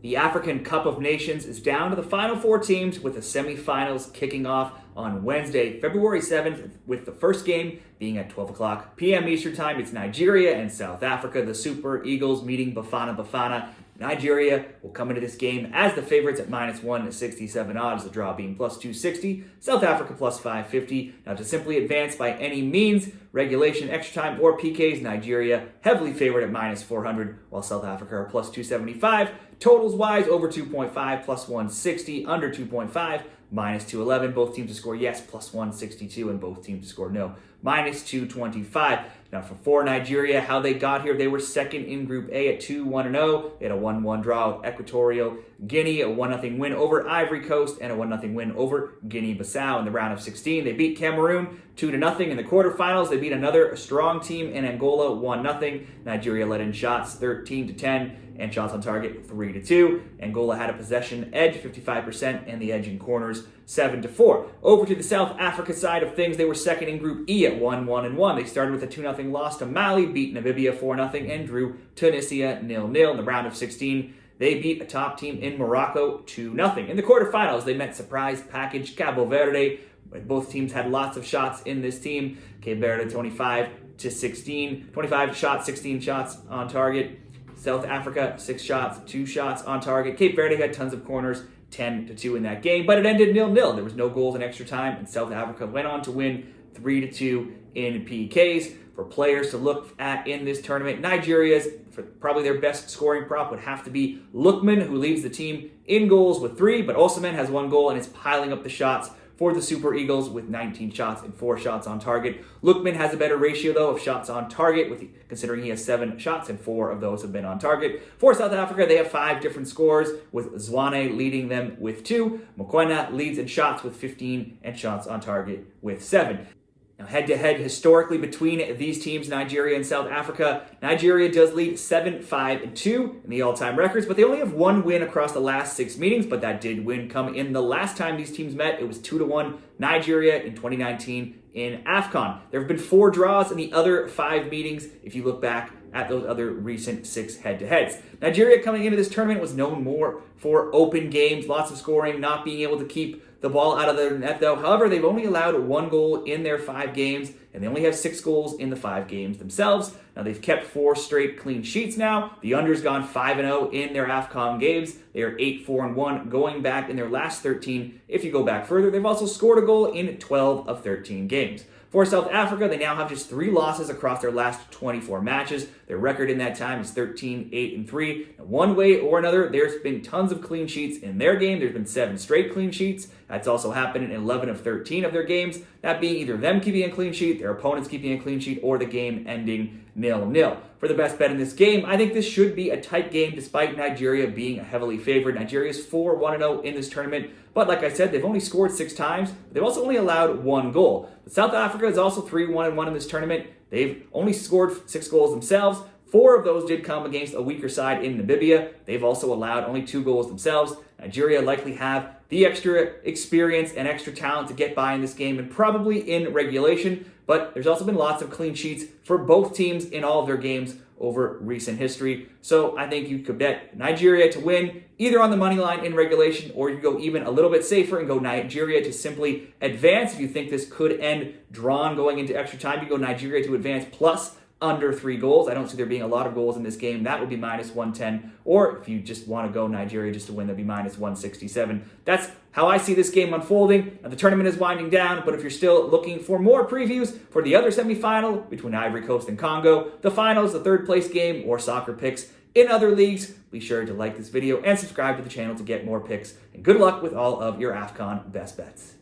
The African Cup of Nations is down to the final four teams with the semifinals kicking off on Wednesday, February 7th, with the first game being at 12 o'clock p.m. Eastern Time. It's Nigeria and South Africa. The Super Eagles meeting Bafana. Nigeria will come into this game as the favorites at minus 167 odds, the draw being plus 260, South Africa plus 550. Now, to simply advance by any means, regulation, extra time, or PKs, Nigeria heavily favored at minus 400, while South Africa are plus 275. Totals wise, over 2.5, plus 160, under 2.5, minus 211. Both teams to score yes, plus 162, and both teams to score no, minus 225. Now, for Nigeria, how they got here, they were second in Group A at 2-1-0. They had a 1-1 draw with Equatorial Guinea, a 1-0 win over Ivory Coast, and a 1-0 win over Guinea-Bissau in the round of 16. They beat Cameroon 2-0 in the quarterfinals. They beat another strong team in Angola 1-0. Nigeria let in shots 13-10 and shots on target 3-2. Angola had a possession edge, 55%, and the edge in corners 7-4. Over to the South Africa side of things, they were second in Group E at 1-1-1. They started with a 2-0 loss to Mali, beat Namibia 4-0, and drew Tunisia 0-0 in the round of 16. They beat a top team in Morocco 2-0. In the quarterfinals, they met surprise package Cabo Verde. Both teams had lots of shots in this team. Cape Verde 25 shots, 16 shots on target. South Africa 6 shots, 2 shots on target. Cape Verde had tons of corners, 10-2 in that game, but it ended 0-0. There was no goals in extra time, and South Africa went on to win 3-2 in PKs. For players to look at in this tournament, Nigeria's probably their best scoring prop would have to be Lookman, who leads the team in goals with 3, but Osimhen has 1 goal and is piling up the shots for the Super Eagles with 19 shots and 4 shots on target. Lookman has a better ratio, though, of shots on target, considering he has 7 shots and 4 of those have been on target. For South Africa, they have 5 different scores, with Zwane leading them with 2. Mokoena leads in shots with 15 and shots on target with 7. Now, head-to-head historically between these teams, Nigeria and South Africa, Nigeria does lead 7-5-2 in the all-time records, but they only have 1 win across the last 6 meetings, but that did win come in the last time these teams met. It was 2-1 Nigeria in 2019 in AFCON. There have been 4 draws in the other 5 meetings if you look back at those other recent 6 head-to-heads. Nigeria coming into this tournament was known more for open games, lots of scoring, not being able to keep the ball out of their net, though. However, they've only allowed 1 goal in their 5 games, and they only have 6 goals in the 5 games themselves. Now, they've kept 4 straight clean sheets now. The under's gone 5-0 in their AFCON games. They are 8-4-1 going back in their last 13. If you go back further, they've also scored a goal in 12 of 13 games. For South Africa, they now have just 3 losses across their last 24 matches. Their record in that time is 13-8-3. One way or another, there's been tons of clean sheets in their game. There's been 7 straight clean sheets. That's also happened in 11 of 13 of their games. That being either them keeping a clean sheet, their opponents keeping a clean sheet, or the game ending 0-0. For the best bet in this game, I think this should be a tight game despite Nigeria being heavily favored. Nigeria is 4-1-0 in this tournament, but like I said, they've only scored 6 times. They've also only allowed 1 goal. But South Africa is also 3-1-1 in this tournament. They've only scored 6 goals themselves. 4 of those did come against a weaker side in Namibia. They've also allowed only 2 goals themselves. Nigeria likely have the extra experience and extra talent to get by in this game and probably in regulation, but there's also been lots of clean sheets for both teams in all of their games over recent history. So I think you could bet Nigeria to win either on the money line in regulation, or you go even a little bit safer and go Nigeria to simply advance. If you think this could end drawn going into extra time, you go Nigeria to advance plus under 3 goals. I don't see there being a lot of goals in this game. That would be minus 110. Or if you just want to go Nigeria just to win, that'd be minus 167. That's how I see this game unfolding. Now, the tournament is winding down, but if you're still looking for more previews for the other semifinal between Ivory Coast and Congo, the finals, the 3rd place game, or soccer picks in other leagues, be sure to like this video and subscribe to the channel to get more picks. And good luck with all of your AFCON best bets.